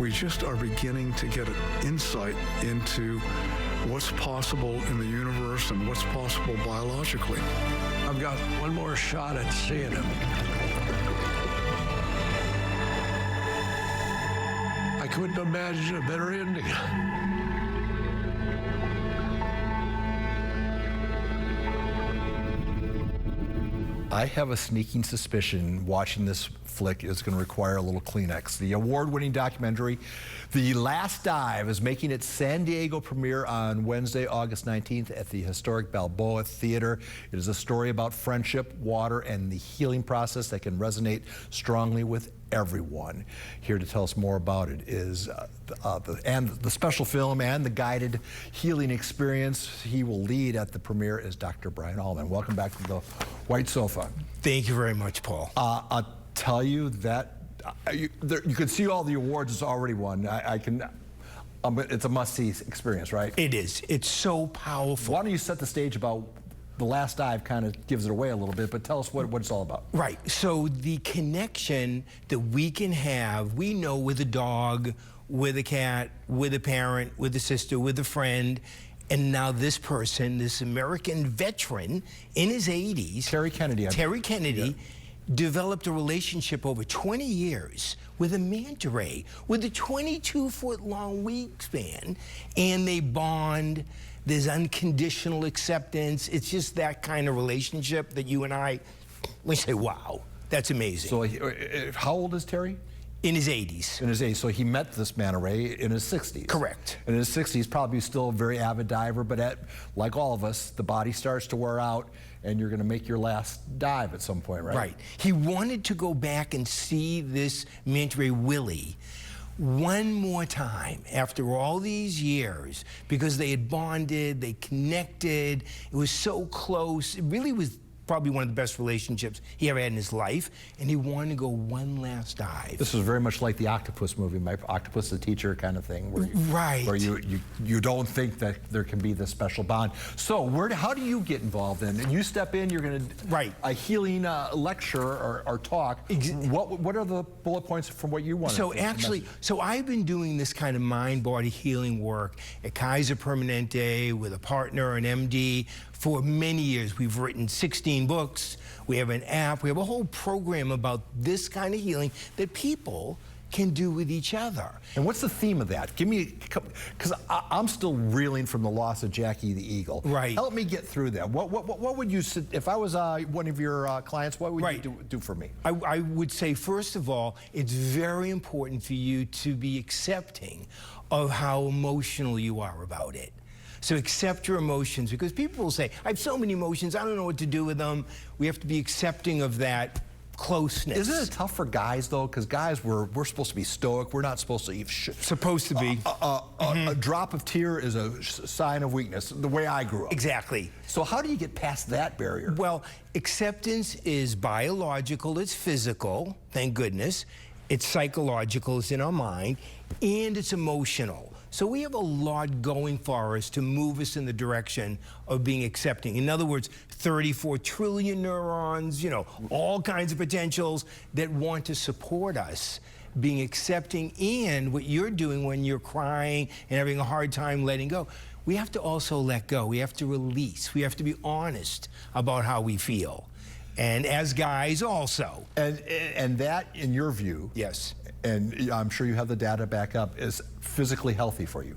we just are beginning to get an insight into what's possible in the universe and what's possible biologically. I've got one more shot at seeing him. I couldn't imagine a better ending. I have a sneaking suspicion watching this flick is going to require a little Kleenex. The award-winning documentary, The Last Dive, is making its San Diego premiere on Wednesday, August 19th at the historic Balboa Theater. It is a story about friendship, water, and the healing process that can resonate strongly with everyone. Here to tell us more about it is the special film and the guided healing experience he will lead at the premiere is Dr. Brian Alman. Welcome back to the White Sofa. Thank you very much, Paul. I'll tell you that you can see all the awards it's already won. It's a must-see experience, right? It is. It's so powerful. Why don't you set the stage about The Last Dive? Kind of gives it away a little bit, but tell us what it's all about. Right. So the connection that we can have, we know with a dog, with a cat, with a parent, with a sister, with a friend, and now this person, this American veteran in his 80s, Terry Kennedy, developed a relationship over 20 years with a manta ray with a 22-foot-long wingspan, and they bond. There's unconditional acceptance. It's just that kind of relationship that you and we say, wow, that's amazing. So how old is Terry? In his 80s. In his 80s. So he met this manta ray in his 60s. Correct. In his 60s, probably still a very avid diver, but like all of us, the body starts to wear out, and you're going to make your last dive at some point, right? Right. He wanted to go back and see this manta ray, Willie, one more time after all these years, because they had bonded, they connected, it was so close. It really was probably one of the best relationships he ever had in his life, and he wanted to go one last dive. This was very much like the Octopus movie, My Octopus the Teacher kind of thing, where right. you don't think that there can be this special bond. So how do you get involved in? And you step in, you're going to a healing lecture or talk. What are the bullet points from what you want? So actually, I've been doing this kind of mind-body healing work at Kaiser Permanente with a partner, an MD, for many years. We've written 16 books, we have an app, we have a whole program about this kind of healing that people can do with each other. And what's the theme of that? Give me, because I'm still reeling from the loss of Jackie the Eagle. Right. Help me get through that. What would you, if I was one of your clients, what would you do for me? I would say, first of all, it's very important for you to be accepting of how emotional you are about it. So accept your emotions, because people will say, I have so many emotions, I don't know what to do with them. We have to be accepting of that closeness. Isn't it tough for guys, though? Because guys, we're supposed to be stoic. We're not supposed to even... Supposed to be. A drop of tear is a sign of weakness, the way I grew up. Exactly. So how do you get past that barrier? Well, acceptance is biological, it's physical, thank goodness. It's psychological, it's in our mind, and it's emotional. So we have a lot going for us to move us in the direction of being accepting. In other words, 34 trillion neurons, all kinds of potentials that want to support us being accepting. And what you're doing when you're crying and having a hard time letting go, we have to also let go. We have to release. We have to be honest about how we feel. And as guys also. And that, in your view, yes, and I'm sure you have the data back up, is physically healthy for you.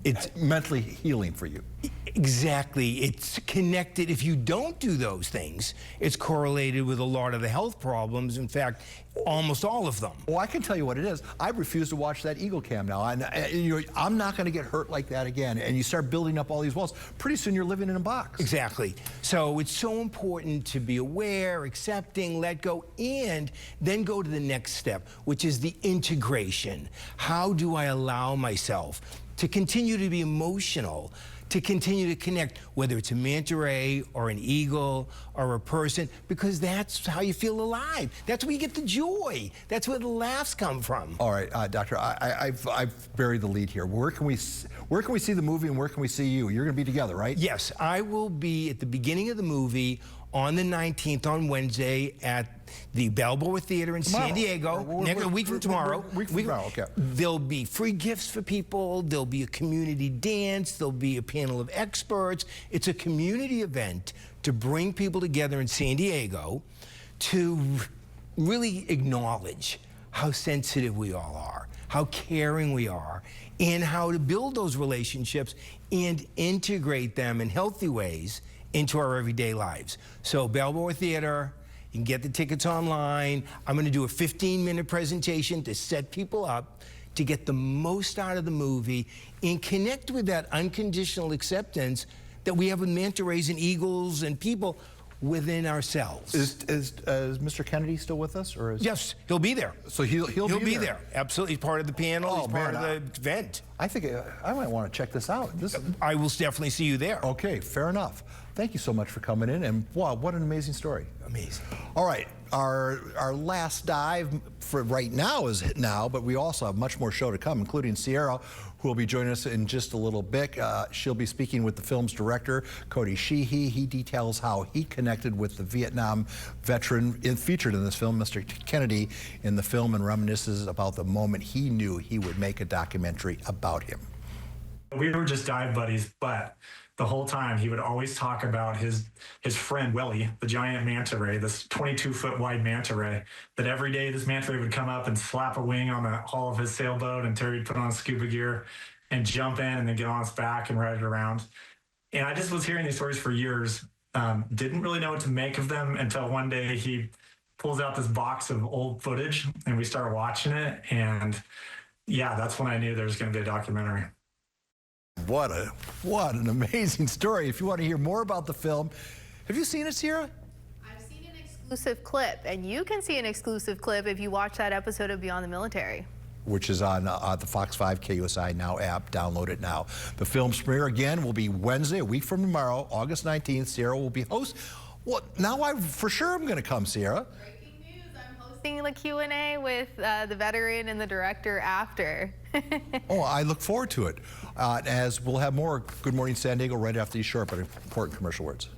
It's mentally healing for you. Exactly. It's connected. If you don't do those things, it's correlated with a lot of the health problems. In fact, almost all of them. Well, I can tell you what it is. I refuse to watch that Eagle Cam now. I'm not going to get hurt like that again. And you start building up all these walls. Pretty soon you're living in a box. Exactly. So it's so important to be aware, accepting, let go, and then go to the next step, which is the integration. How do I allow myself to continue to be emotional, to continue to connect, whether it's a manta ray or an eagle or a person, because that's how you feel alive. That's where you get the joy. That's where the laughs come from. All right, Doctor, I've buried the lead here. Where can we see the movie and where can we see you? You're going to be together, right? Yes, I will be at the beginning of the movie on the 19th, on Wednesday, at the Balboa Theater in San Diego. A week from tomorrow. Okay. There'll be free gifts for people. There'll be a community dance. There'll be a panel of experts. It's a community event to bring people together in San Diego to really acknowledge how sensitive we all are, how caring we are, and how to build those relationships and integrate them in healthy ways into our everyday lives. So Balboa Theater, you can get the tickets online. I'm going to do a 15-minute presentation to set people up to get the most out of the movie and connect with that unconditional acceptance that we have with manta rays and eagles and people within ourselves. Is Mr. Kennedy still with us, or is? Yes, he'll be there. So he'll be there. Absolutely, he's part of the panel. Oh, he's part man, of the event. I think I might want to check this out. I will definitely see you there. Okay, fair enough. Thank you so much for coming in, and wow, what an amazing story. Amazing. All right, our last dive for right now is now, but we also have much more show to come, including Sierra, who will be joining us in just a little bit. She'll be speaking with the film's director, Cody Sheehy. He details how he connected with the Vietnam veteran featured in this film, Mr. Kennedy, in the film, and reminisces about the moment he knew he would make a documentary about him. We were just dive buddies, but the whole time he would always talk about his friend Willie, the giant manta ray, this 22-foot wide manta ray, that every day this manta ray would come up and slap a wing on the hull of his sailboat, and Terry would put on scuba gear and jump in and then get on its back and ride it around. And I just was hearing these stories for years, didn't really know what to make of them until one day he pulls out this box of old footage and we started watching it. And yeah, that's when I knew there was going to be a documentary. What an amazing story. If you want to hear more about the film, have you seen it, Sierra? I've seen an exclusive clip, and you can see an exclusive clip if you watch that episode of Beyond the Military, which is on the Fox 5 KUSI Now app. Download it now. The film's premiere, again, will be Wednesday, a week from tomorrow, August 19th. Sierra will be host. Well, now for sure I'm going to come, Sierra. Breaking news, I'm hosting the Q&A with the veteran and the director after. Oh, I look forward to it. As we'll have more Good Morning San Diego right after these short but important commercial words.